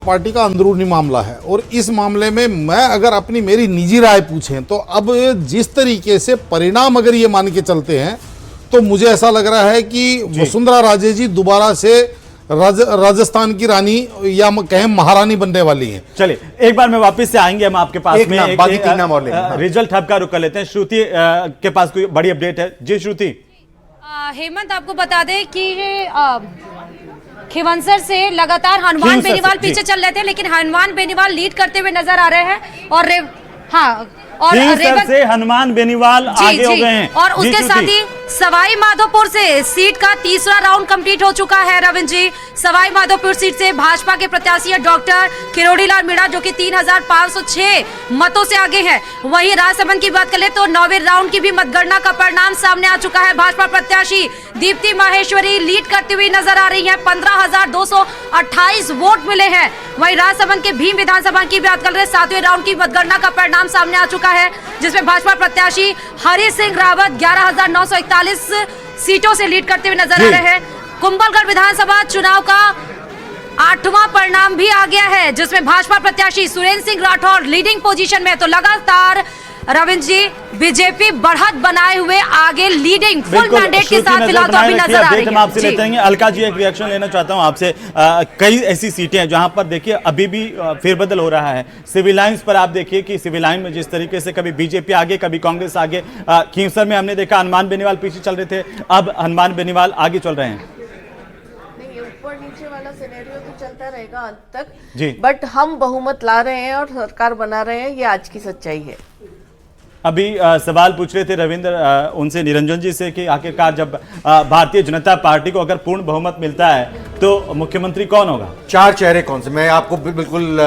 Party का अंदरूनी मामला है और इस मामले में मैं अगर अपनी मेरी निजी राय पूछें तो अब जिस तरीके से परिणाम अगर ये मान के चलते हैं तो मुझे ऐसा लग रहा है कि वसुंधरा राजे जी दोबारा से राजस्थान की रानी या कहें महारानी बनने वाली हैं। चलिए एक बार में वापस से आएंगे हम आपके पास में बाकी तीन नाम और लेंगे। रिजल्ट हब का रुक कर लेते हैं। श्रुति के पास कोई बड़ी अपडेट है? जी श्रुति। हेमंत आपको बता दें कि खिवंसर से लगातार हनुमान बेनीवाल पीछे चल रहे थे, लेकिन हनुमान बेनीवाल लीड करते हुए नजर आ रहे हैं और रेवत से हनुमान बेनीवाल आगे हो गए हैं और उसके साथ ही सवाई माधोपुर से सीट का तीसरा राउंड कंप्लीट हो चुका है। रविंद्र जी, सवाई माधोपुर सीट से भाजपा के प्रत्याशी डॉक्टर किरोड़ीलाल मीणा जो कि 3506 मतों से आगे हैं। वहीं राजसमंद की बात करें तो 9वें राउंड की भी मतगणना का परिणाम सामने आ चुका है। भाजपा प्रत्याशी दीप्ति माहेश्वरी लीड करती हुई नजर आ रही है, 15,228 वोट मिले हैं। वहीं राजसमंद के भीम विधानसभा की बात कर रहे 7वें राउंड की मतगणना का परिणाम सामने आ चुका है, जिसमें भाजपा प्रत्याशी हरि सिंह रावत 11,941 सीटों से लीड करते हुए नजर आ रहे हैं। कुंभलगढ़ विधानसभा चुनाव का 8वां परिणाम भी आ गया है, जिसमें भाजपा प्रत्याशी सुरेंद्र सिंह राठौर लीडिंग पोजीशन में। तो लगातार रविंद्र जी बीजेपी बढ़त बनाए हुए आगे लीडिंग फुल मैंडेट के साथ फिलहाल तो अभी नजर आ रही है। हम आपसे लेते हैं अलका जी, एक रिएक्शन लेना चाहता हूं आपसे। कई ऐसी सीटें हैं जहां पर देखिए अभी भी फेरबदल हो रहा है। सिविल लाइंस पर आप देखिए कि सिविल लाइन में जिस तरीके से कभी बीजेपी आगे कभी कांग्रेस आगे, खींवसर में हमने देखा हनुमान बेनीवाल पीछे चल रहे थे, अब हनुमान बेनीवाल आगे चल रहे हैं। ऊपर नीचे वाला सिनेरियो तो चलता रहेगा अंत तक जी, बट हम बहुमत ला रहे हैं और सरकार बना रहे हैं, ये आज की सच्चाई है। अभी सवाल पूछ रहे थे रविंद्र उनसे, निरंजन जी से, कि आखिरकार जब भारतीय जनता पार्टी को अगर पूर्ण बहुमत मिलता है तो मुख्यमंत्री कौन होगा? 4 चेहरे कौन से? मैं आपको बिल्कुल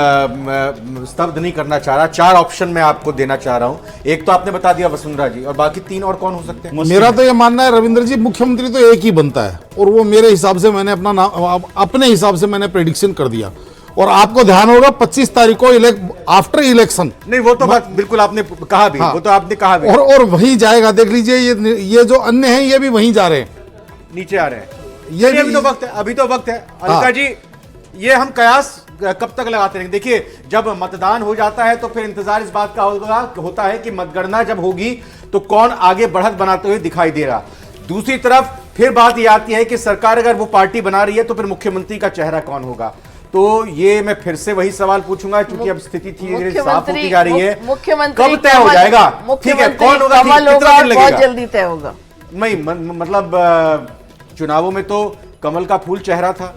स्तब्ध नहीं करना चाह रहा। 4 ऑप्शन मैं आपको देना चाह रहा हूं। एक तो आपने बता दिया वसुंधरा जी, और बाकी 3 और कौन हो सकते हैं? मेरा तो ये मानना है रविंद्र जी, मुख्यमंत्री तो एक ही बनता है और वो मेरे हिसाब से मैंने अपने हिसाब से मैंने प्रेडिक्शन कर दिया। और आपको ध्यान होगा 25 तारीख को आफ्टर इलेक्शन, नहीं वो तो बात बिल्कुल आपने कहा भी, वो तो आपने कहा भी, और वहीं जाएगा। देख लीजिए ये जो अन्य हैं ये भी वहीं जा रहे हैं, नीचे आ रहे हैं। ये अभी तो वक्त है, अभी तो वक्त है। अलका जी, ये हम कयास कब तक लगाते रहेंगे? देखिए जब मतदान हो जाता है तो फिर इंतजार इस बात का होता है कि मतगणना जब होगी तो कौन आगे बढ़त बनाते हुए दिखाई दे रहा। दूसरी तरफ फिर बात ये आती है कि सरकार अगर वो पार्टी बना रही है तो फिर मुख्यमंत्री का चेहरा कौन होगा। तो ये मैं फिर से वही सवाल पूछूंगा, क्योंकि अब स्थिति धीरे धीरे साफ होती जा रही है। मुख्यमंत्री कब तय हो जाएगा? ठीक है, कौन होगा? कितना दिन लगेगा? बहुत जल्दी तय होगा। नहीं मतलब चुनावों में तो कमल का फूल चेहरा था,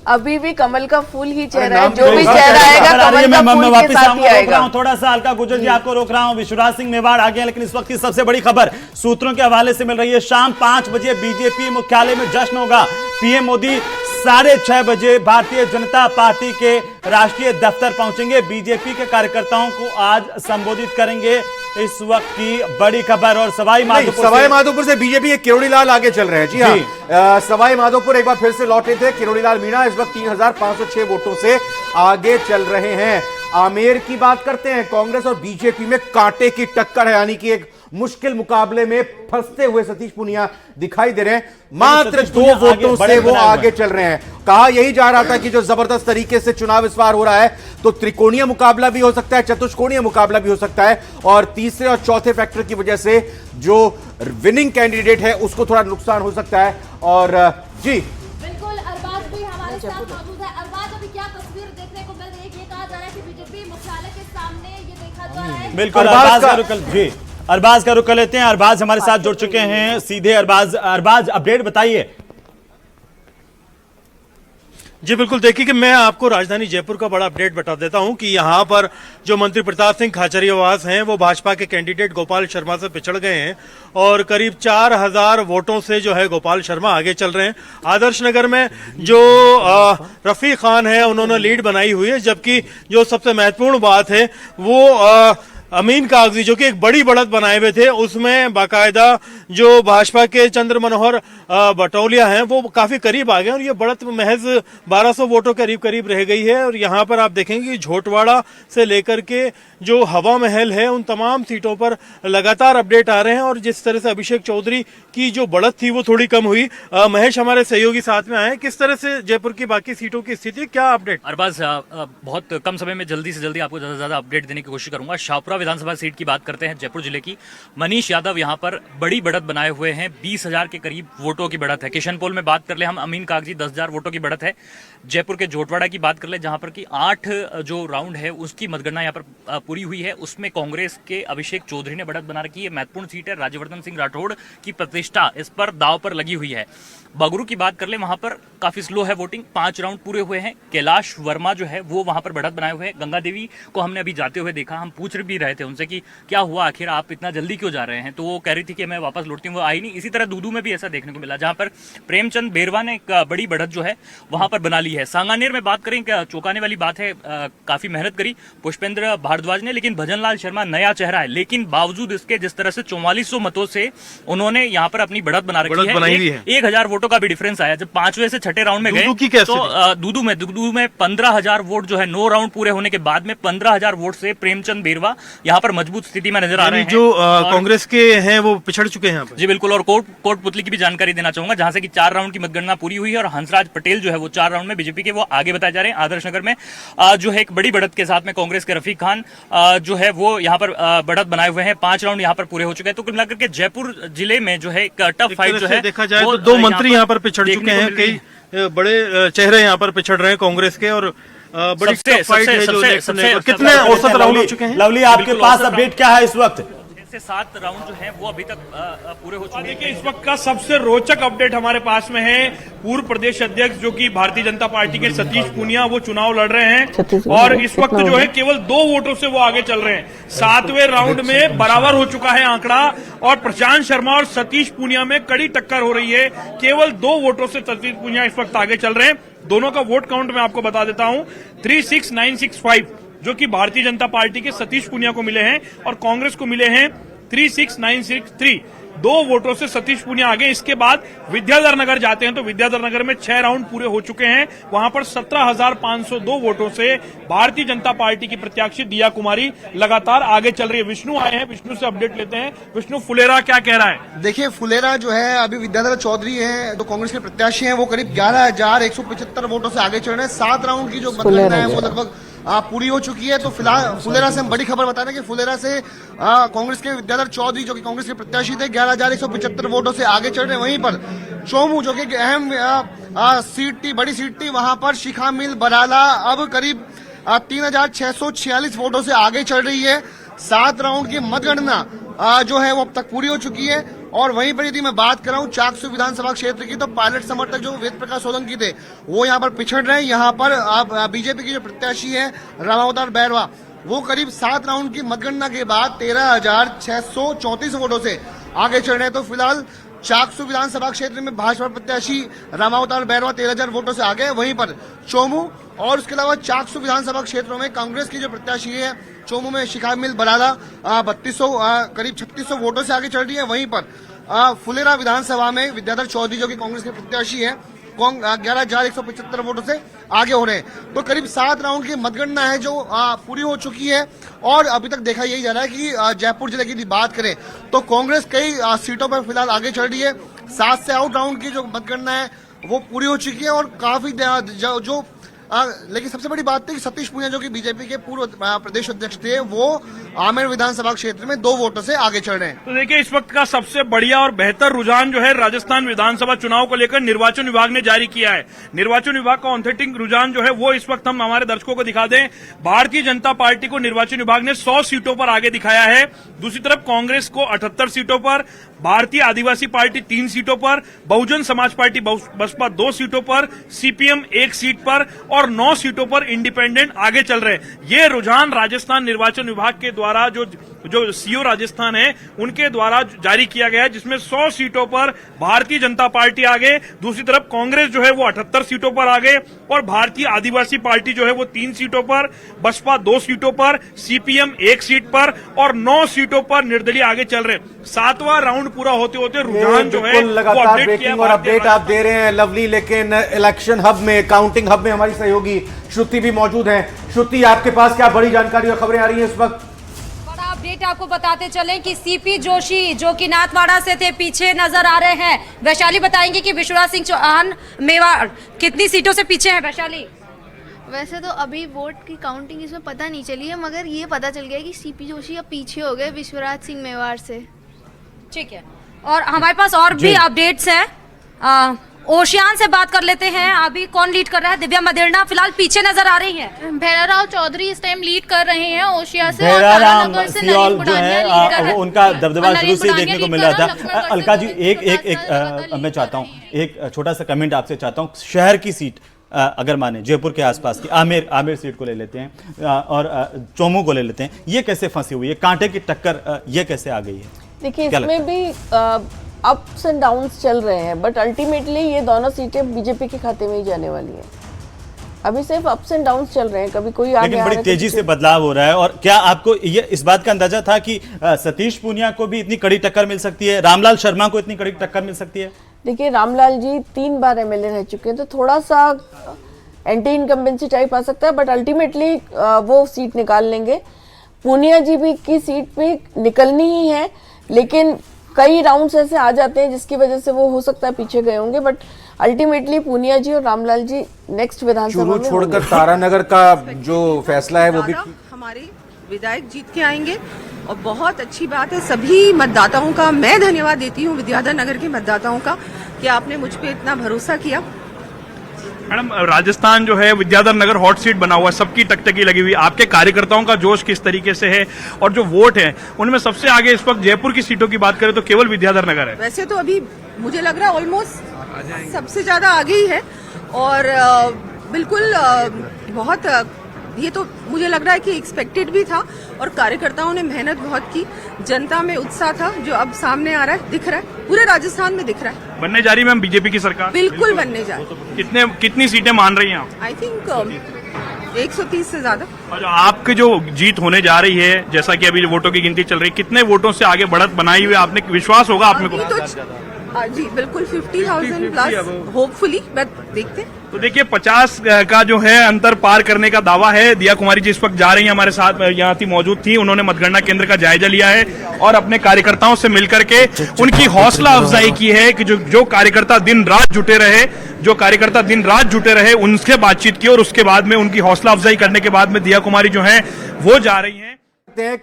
अभी भी कमल का फूल ही चेहरा है। जो भी चेहरा आएगा कमल का फूल के साथ ही आएगा। थोड़ा सा अलका गुर्जर जी आपको रोक रहा हूं। विश्वराज सिंह मेवाड़ आ गए, लेकिन इस वक्त की सबसे बड़ी खबर सूत्रों के हवाले से मिल रही है। शाम 5 बजे बीजेपी मुख्यालय में जश्न होगा। पीएम मोदी 6:30 बजे भारतीय जनता पार्टी के राष्ट्रीय दफ्तर पहुंचेंगे, बीजेपी के कार्यकर्ताओं को आज संबोधित करेंगे। इस वक्त की बड़ी खबर। और सवाई माधोपुर से बीजेपी के किरोड़ीलाल आगे चल रहे हैं। जी हाँ, सवाई माधोपुर एक बार फिर से लौटे थे किरोड़ीलाल मीणा, इस वक्त 3506 वोटों से आगे चल रहे हैं। आमेर की बात करते हैं, कांग्रेस और बीजेपी में कांटे की टक्कर है, यानी कि एक मुश्किल मुकाबले में फंसते हुए सतीश पूनिया दिखाई दे रहे हैं। मात्र 2 वोटों से वो आगे चल रहे हैं। कहा यही जा रहा था कि जो जबरदस्त तरीके से चुनाव इस बार हो रहा है तो त्रिकोणीय मुकाबला भी हो सकता है, चतुष्कोणीय मुकाबला भी हो सकता है, और तीसरे और चौथे फैक्टर की वजह से जो विनिंग कैंडिडेट है उसको थोड़ा नुकसान हो सकता है। और जी बिल्कुल, अरबाज भी हमारे साथ मौजूद है। अरबाज, अभी क्या तस्वीर देखने को मिल रही है? ये कहा जा रहा है कि बीजेपी मुख्यालय के सामने ये देखा जा रहा है। बिल्कुल, अरबाज का रुख कर लेते हैं। अरबाज हमारे साथ जुड़ चुके हैं सीधे। अरबाज अपडेट बताइए। जी बिल्कुल, देखिए कि मैं आपको राजधानी जयपुर का बड़ा अपडेट बता देता हूं कि यहां पर जो मंत्री प्रताप सिंह खाचरियावास हैं वो भाजपा के कैंडिडेट गोपाल शर्मा से पिछड़ गए हैं और करीब 4000 वोटों से जो है गोपाल शर्मा आगे चल रहे हैं। आदर्श नगर में जो रफीक खान है उन्होंने लीड बनाई हुई है, जबकि जो सबसे महत्वपूर्ण बात है वो अमीन कागजी जो कि एक बड़ी बढ़त बनाए हुए थे, उसमें बाकायदा जो भाजपा के चंद्र मनोहर बटोलिया हैं वो काफी करीब आ गए और ये बढ़त महज 1200 वोटों के करीब रह गई है। और यहाँ पर आप देखेंगे कि झोटवाड़ा से लेकर के जो हवा महल है उन तमाम सीटों पर लगातार अपडेट आ रहे हैं और जिस तरह से अभिषेक चौधरी की जो बढ़त थी वो थोड़ी कम हुई। महेश हमारे सहयोगी साथ में आए, किस तरह से जयपुर की बाकी सीटों की स्थिति, क्या अपडेट? अरबाज, बहुत कम समय में जल्दी से जल्दी आपको ज्यादा से ज्यादा अपडेट देने की कोशिश करूंगा। शाहपुरा विधानसभा सीट की बात करते हैं जयपुर जिले की। मनीष यादव यहां पर बड़ी बढ़त बनाए हुए हैं, 20,000 के करीब वोटों की बढ़त है। किशनपोल में बात कर ले हम, अमीन कागजी 10,000 वोटों की बढ़त है। जयपुर के झोटवाड़ा की बात कर ले जहां पर की 8 जो राउंड है उसकी मतगणना यहां पर पूरी हुई है, उसमें कांग्रेस के अभिषेक चौधरी ने बढ़त बना रखी है। महत्वपूर्ण सीट है, राज्यवर्धन सिंह राठौड़ की प्रतिष्ठा इस पर दाव पर लगी हुई है। बगरू की बात कर ले, वहां पर काफी स्लो है वोटिंग, 5 राउंड पूरे हुए हैं। कैलाश वर्मा जो है वो वहां पर बढ़त बनाए हुए हैं। गंगा देवी को हमने अभी जाते हुए देखा, हम पूछ भी रहे थे उनसे कि क्या हुआ, आखिर आप इतना जल्दी क्यों जा रहे हैं, तो वो कह रही थी कि मैं वापस लौटती हूँ, वो आई नहीं। इसी तरह दूदू में भी ऐसा देखने को मिला जहां पर प्रेमचंद बेरवा ने एक बड़ी बढ़त जो है वहां पर बना ली है। सांगानेर में बात करें, क्या चौंकाने वाली बात है, काफी मेहनत करी पुष्पेंद्र भारद्वाज ने, लेकिन भजनलाल शर्मा नया चेहरा है, लेकिन बावजूद इसके जिस तरह से 4400 मतों से उन्होंने यहाँ पर अपनी बढ़त बना रखी है। 1000 वोटों का भी डिफरेंस आया। जब 5वें से 6ठे राउंड में गए तो दूदू में 15,000 वोट जो है 9 राउंड पूरे होने के बाद में 15,000 वोट से प्रेमचंद बेरवा यहाँ पर मजबूत स्थिति में नजर आ रहे हैं। जो कांग्रेस के हैं वो पिछड़ चुके हैं यहाँ पर। जी बिल्कुल। और कोटपुतली की भी जानकारी देना चाहूंगा जहां से कि 4 राउंड की मतगणना पूरी हुई है और हंसराज पटेल जो है वो 4 राउंड में बीजेपी के वो आगे बताए जा रहे हैं। आदर्श नगर में जो है एक बड़ी बढ़त के साथ में कांग्रेस के रफीक खान जो है वो यहाँ पर बढ़त बनाए हुए हैं। 5 राउंड यहाँ पर पूरे हो चुके हैं। तो कुल मिलाकर के जयपुर जिले में जो है एक टफ फाइट जो है देखा जाए तो 2 मंत्री यहाँ पर पिछड़ चुके हैं, कई बड़े चेहरे यहाँ पर पिछड़ रहे हैं कांग्रेस के और बड़ी फाइट है जो कितने औसत राउंड हो चुके हैं। लवली, आपके पास अपडेट क्या है इस वक्त? 7 राउंड जो है वो अभी तक पूरे हो चुके हैं। देखिए, इस वक्त का सबसे रोचक अपडेट हमारे पास में है। पूर्व प्रदेश अध्यक्ष जो कि भारतीय जनता पार्टी के सतीश पूनिया वो चुनाव लड़ रहे हैं और इस वक्त जो है केवल 2 वोटों से वो आगे चल रहे हैं। 7वें राउंड में बराबर हो चुका है आंकड़ा और प्रशांत शर्मा और सतीश पूनिया में कड़ी टक्कर हो रही है। केवल 2 वोटों से सतीश पूनिया इस वक्त आगे चल रहे हैं। दोनों का वोट काउंट मैं आपको बता देता हूं, 36965 जो कि भारतीय जनता पार्टी के सतीश पूनिया को मिले हैं और कांग्रेस को मिले हैं 36963। 2 वोटों से सतीश पूनिया आगे। इसके बाद विद्याधर नगर जाते हैं तो विद्याधर नगर में 6 राउंड पूरे हो चुके हैं। वहां पर 17,502 वोटों से भारतीय जनता पार्टी की प्रत्याशी दिया कुमारी लगातार आगे चल रही है। विष्णु आए हैं, विष्णु से अपडेट लेते हैं। विष्णु, फुलेरा क्या कह रहा है? देखिए, फुलेरा जो है अभी विद्याधर चौधरी हैं जो कांग्रेस के प्रत्याशी हैं, वो करीब 11,175 वोटों से आगे चल रहे हैं। 7 राउंड की जो मतगणना है वो लगभग पूरी हो चुकी है। तो फिलहाल फुलेरा से हम बड़ी खबर बता रहे हैं कि फुलेरा से कांग्रेस के विद्याधर चौधरी जो कि कांग्रेस के प्रत्याशी थे 11,175 वोटों से आगे चल रहे हैं। वहीं पर चोमू जो कि अहम सीट थी, बड़ी सीट थी, वहां पर शिखा मिल बराला अब करीब 3,646 वोटों से आगे चल रही है। 7 राउंड की मतगणना जो है वो अब तक पूरी हो चुकी है। और वहीं पर यदि मैं बात कर रहा हूं चाकसू विधानसभा क्षेत्र की, तो पायलट समर्थक जो वेद प्रकाश सोलंकी थे वो यहाँ पर पिछड़ रहे हैं। यहाँ पर बीजेपी की जो प्रत्याशी है रामावतार बैरवा वो करीब 7 राउंड की मतगणना के बाद 13,634 वोटों से आगे चल रहे हैं। तो फिलहाल चाकसू विधानसभा क्षेत्र में भाजपा प्रत्याशी रामावतार बैरवा 13,000 वोटों से आगे है। वहीं पर चोमू और उसके अलावा चाकसू विधानसभा क्षेत्रों में कांग्रेस की जो प्रत्याशी है चोमू में शिखा मिल बराला 3200 करीब 3600 वोटों से आगे चल रही है। वहीं पर फुलेरा विधानसभा में विद्याधर चौधरी जो कि कांग्रेस के प्रत्याशी है 11,175 वोटों से आगे हो रहे हैं। तो करीब 7 राउंड की मतगणना है जो पूरी हो चुकी है और अभी तक देखा यही जा रहा है कि जयपुर जिले की बात करें तो कांग्रेस कई सीटों पर फिलहाल आगे चल रही है। 7 से आउट राउंड की जो मतगणना है वो पूरी हो चुकी है और काफी जो लेकिन सबसे बड़ी बात थी कि सतीश पूनिया जो कि बीजेपी के पूर्व प्रदेश अध्यक्ष थे वो आमेर विधानसभा क्षेत्र में 2 वोटों से आगे चल रहे हैं। तो देखिए, इस वक्त का सबसे बढ़िया और बेहतर रुझान जो है राजस्थान विधानसभा चुनाव को लेकर निर्वाचन विभाग ने जारी किया है। निर्वाचन विभाग का ऑथेंटिक रुझान जो है वो इस वक्त हम हमारे दर्शकों को दिखा दें। भारतीय जनता पार्टी को निर्वाचन विभाग ने 100 सीटों पर आगे दिखाया है। दूसरी तरफ कांग्रेस को 78 सीटों पर, भारतीय आदिवासी पार्टी 3 सीटों पर, बहुजन समाज पार्टी बसपा 2 सीटों पर, सीपीएम 1 सीट पर और 9 सीटों पर इंडिपेंडेंट आगे चल रहे हैं। ये रुझान राजस्थान निर्वाचन विभाग के द्वारा जो जो सीओ राजस्थान है उनके द्वारा जारी किया गया है, जिसमें 100 सीटों पर भारतीय जनता पार्टी आगे, दूसरी तरफ कांग्रेस जो है वो 78 सीटों पर आगे, और भारतीय आदिवासी पार्टी जो है वो 3 सीटों पर, बसपा 2 सीटों पर, सीपीएम 1 सीट पर और 9 सीटों पर निर्दलीय आगे चल रहे हैं। 7वां राउंड पूरा होते होते रुझान जो है लगातार ब्रेकिंग और अपडेट आप दे रहे हैं लवली, लेकिन इलेक्शन हब में, काउंटिंग हब में हमारी सहयोगी श्रुति भी मौजूद है। श्रुति, आपके पास क्या बड़ी जानकारी और खबरें आ रही हैं इस वक्त? बड़ा अपडेट आपको बताते चलें कि सीपी जोशी जो कि नाथवाड़ा से थे, पीछे नजर आ रहे हैं। वैशाली बताएंगे कि विश्वराज सिंह चौहान मेवाड़ कितनी सीटों से पीछे हैं। वैशाली, वैसे तो अभी वोट की काउंटिंग इसमें पता नहीं चली है, मगर ये पता चल गया कि सीपी जोशी अब पीछे हो गए विश्वराज सिंह मेवाड़ से। ठीक है, और हमारे पास और भी अपडेट्स हैं। ओशियान से बात कर लेते हैं। अभी कौन लीड कर रहा है? दिव्या मदेरणा फिलहाल पीछे नजर आ रही हैं। भैराराव चौधरी इस टाइम लीड कर रहे हैं ओशिया से, भैराराम सियोल जो है उनका दबदबा शुरू से देखने को मिल रहा था। अलका जी, एक मैं चाहता हूँ एक छोटा सा कमेंट आपसे चाहता हूँ। शहर की सीट अगर माने जयपुर के आसपास की आमेर सीट को ले लेते हैं और चोमू को ले लेते हैं, ये कैसे फंसी हुई है? कांटे की टक्कर ये कैसे आ गई है? देखिए, इसमें भी अप्स एंड डाउन्स चल रहे हैं, बट अल्टीमेटली ये दोनों सीटें बीजेपी के खाते में ही जाने वाली हैं। अभी सिर्फ अप्स एंड डाउन्स चल रहे हैं, कभी कोई आगे, लेकिन बड़ी तेजी से बदलाव हो रहा है। और क्या आपको ये इस बात का अंदाजा था कि सतीश पूनिया को भी इतनी कड़ी टक्कर मिल सकती है, रामलाल शर्मा को इतनी कड़ी टक्कर मिल सकती है? देखिए, रामलाल जी 3 बार एमएलए रह चुके हैं, तो थोड़ा सा एंटी इनकम्बेंसी टाइप आ सकता है, बट अल्टीमेटली वो सीट निकाल लेंगे। पूनिया जी भी की सीट भी निकलनी ही है, लेकिन कई राउंड्स ऐसे आ जाते हैं जिसकी वजह से वो हो सकता है पीछे गए होंगे, बट अल्टीमेटली पूनिया जी और रामलाल जी नेक्स्ट विधानसभा में छोड़कर तारानगर का जो फैसला है वो भी हमारे विधायक जीत के आएंगे और बहुत अच्छी बात है। सभी मतदाताओं का मैं धन्यवाद देती हूँ, विद्याधर नगर के मतदाताओं का, कि आपने मुझ पे इतना भरोसा किया। मैडम, राजस्थान जो है विद्याधर नगर हॉट सीट बना हुआ है, सबकी टकटकी लगी हुई। आपके कार्यकर्ताओं का जोश किस तरीके से है? और जो वोट है उनमें सबसे आगे इस वक्त जयपुर की सीटों की बात करें तो केवल विद्याधर नगर है। वैसे तो अभी मुझे लग रहा है ऑलमोस्ट सबसे ज्यादा आगे ही है, और बिल्कुल बहुत ये तो मुझे लग रहा है कि एक्सपेक्टेड भी था, और कार्यकर्ताओं ने मेहनत बहुत की, जनता में उत्साह था जो अब सामने आ रहा है, दिख रहा है, पूरे राजस्थान में दिख रहा है। बनने जा रही मैम बीजेपी की सरकार? बिल्कुल बनने जा रही। कितनी सीटें मान रही हैं आप? आई थिंक 130 से ज्यादा। और आपकी जो जीत होने जा रही है, जैसा कि अभी वोटों की गिनती चल रही है, कितने वोटों से आगे बढ़त बनाई हुई आपने? विश्वास होगा आप में को? जी बिल्कुल 50,000 प्लस होपफुली, बट देखते हैं। तो देखिए 50 का जो है अंतर पार करने का दावा है। दिया कुमारी जी इस वक्त जा रही हैं, हमारे साथ यहाँ थी, मौजूद थी। उन्होंने मतगणना केंद्र का जायजा लिया है और अपने कार्यकर्ताओं से मिलकर के उनकी हौसला अफजाई की है कि जो कार्यकर्ता दिन रात जुटे रहे उनसे बातचीत की, और उसके बाद में उनकी हौसला अफजाई करने के बाद में दिया कुमारी जो है वो जा रही है।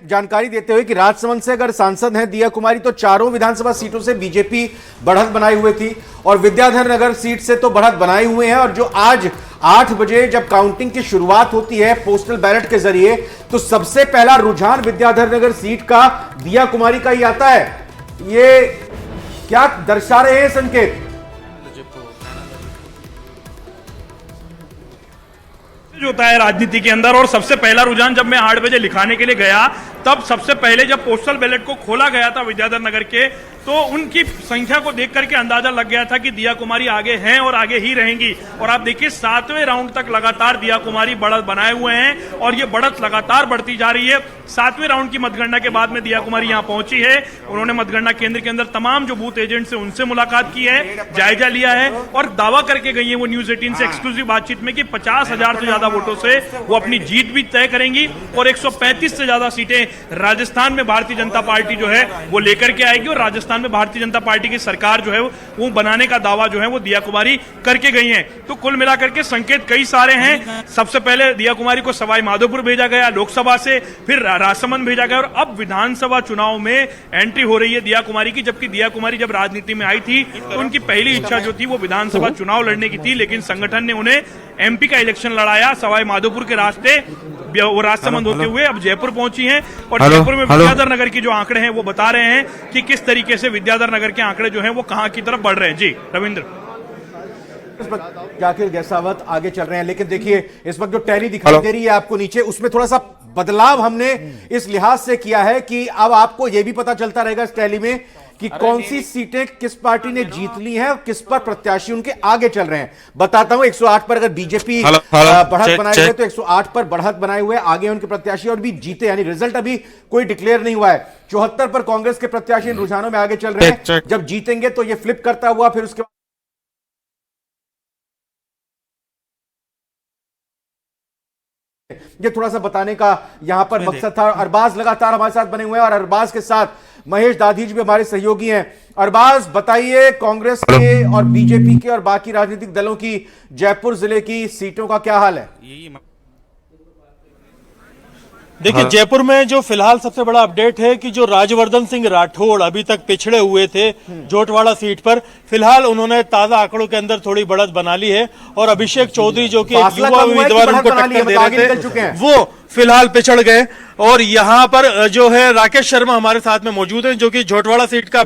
जानकारी देते हुए कि राजसमंद से अगर सांसद हैं दिया कुमारी, तो चारों विधानसभा सीटों से बीजेपी बढ़त बनाई हुई थी, और विद्याधर नगर सीट से तो बढ़त बनाए हुए हैं। और जो आज 8 बजे जब काउंटिंग की शुरुआत होती है पोस्टल बैलेट के जरिए, तो सबसे पहला रुझान विद्याधर नगर सीट का दिया कुमारी का ही आता है। ये क्या दर्शा रहे हैं संकेत? जो होता है राजनीति के अंदर, और सबसे पहला रुझान जब मैं 8 बजे लिखाने के लिए गया, तब सबसे पहले जब पोस्टल बैलेट को खोला गया था विद्याधर नगर के, तो उनकी संख्या को देख करके अंदाजा लग गया था कि दिया कुमारी आगे हैं और आगे ही रहेंगी। और आप देखिए 7वें राउंड तक लगातार दिया कुमारी बढ़त बनाए हुए हैं, और ये बढ़त लगातार बढ़ती जा रही है। 7वें राउंड की मतगणना के बाद में दिया कुमारी यहाँ पहुंची है। उन्होंने मतगणना केंद्र के अंदर तमाम जो बूथ एजेंट है उनसे मुलाकात की है, जायजा लिया है, और दावा करके गई है वो न्यूज 18 से एक्सक्लूसिव बातचीत में कि 50,000 से ज्यादा वोटों से वो अपनी जीत भी तय करेंगी, और 135 से ज्यादा सीटें राजस्थान में भारतीय जनता पार्टी जो है वो लेकर के आएगी, और राजस्थान में भारतीय जनता पार्टी की सरकार जो है वो बनाने का दावा जो है वो दिया कुमारी करके गई हैं। तो कुल मिलाकर के संकेत कई सारे हैं। सबसे पहले दिया कुमारी को सवाई माधोपुर भेजा गया लोकसभा से, फिर राजसमंद भेजा गया, और अब विधानसभा चुनाव में एंट्री हो रही है दिया कुमारी की। जबकि दिया कुमारी जब राजनीति में आई थी तो उनकी पहली इच्छा जो थी वो विधानसभा चुनाव लड़ने की थी, लेकिन संगठन ने उन्हें एमपी का इलेक्शन लड़ाया सवाई माधोपुर के रास्ते, वो राजसमंद होते हुए अब जयपुर पहुंची हैं। और जयपुर में विद्याधर नगर की जो आंकड़े हैं वो बता रहे हैं कि किस तरीके से विद्याधर नगर के आंकड़े जो हैं वो कहां की तरफ बढ़ रहे हैं। जी रविंद्र। इस वक्त जाकिर गैसावत आगे चल रहे हैं, लेकिन देखिए इस वक्त जो टैली दिखाई दे रही है आपको नीचे, उसमें थोड़ा सा बदलाव हमने इस लिहाज से किया है कि अब आपको यह भी पता चलता रहेगा इस टैली में कि कौन सी सीटें किस पार्टी ने जीत ली हैं और किस पर प्रत्याशी उनके आगे चल रहे हैं। बताता हूं, 108 पर अगर बीजेपी बढ़त बनाए हुए तो 108 पर बढ़त बनाए हुए आगे उनके प्रत्याशी और भी जीते, यानी रिजल्ट अभी कोई डिक्लेयर नहीं हुआ है। 74 पर कांग्रेस के प्रत्याशी इन रुझानों में आगे चल रहे हैं, जब जीतेंगे तो ये फ्लिप करता हुआ फिर उसके ये थोड़ा सा बताने का यहां पर मकसद था। अरबाज लगातार हमारे साथ बने हुए हैं और अरबाज के साथ महेश दाधीज भी हमारे सहयोगी हैं। अरबाज बताइए, कांग्रेस के और बीजेपी के और बाकी राजनीतिक दलों की जयपुर जिले की सीटों का क्या हाल है? देखिए जयपुर में जो फिलहाल सबसे बड़ा अपडेट है कि जो राजवर्धन सिंह राठौड़ अभी तक पिछड़े हुए थे जोटवाड़ा सीट पर, फिलहाल उन्होंने ताजा आंकड़ों के अंदर थोड़ी बढ़त बना ली है और अभिषेक चौधरी जो कि एक युवा उम्मीदवार उनको टक्कर दे रहे थे वो फिलहाल पिछड़ गए। और यहाँ पर जो है राकेश शर्मा हमारे साथ में मौजूद है जो कि जोटवाड़ा सीट का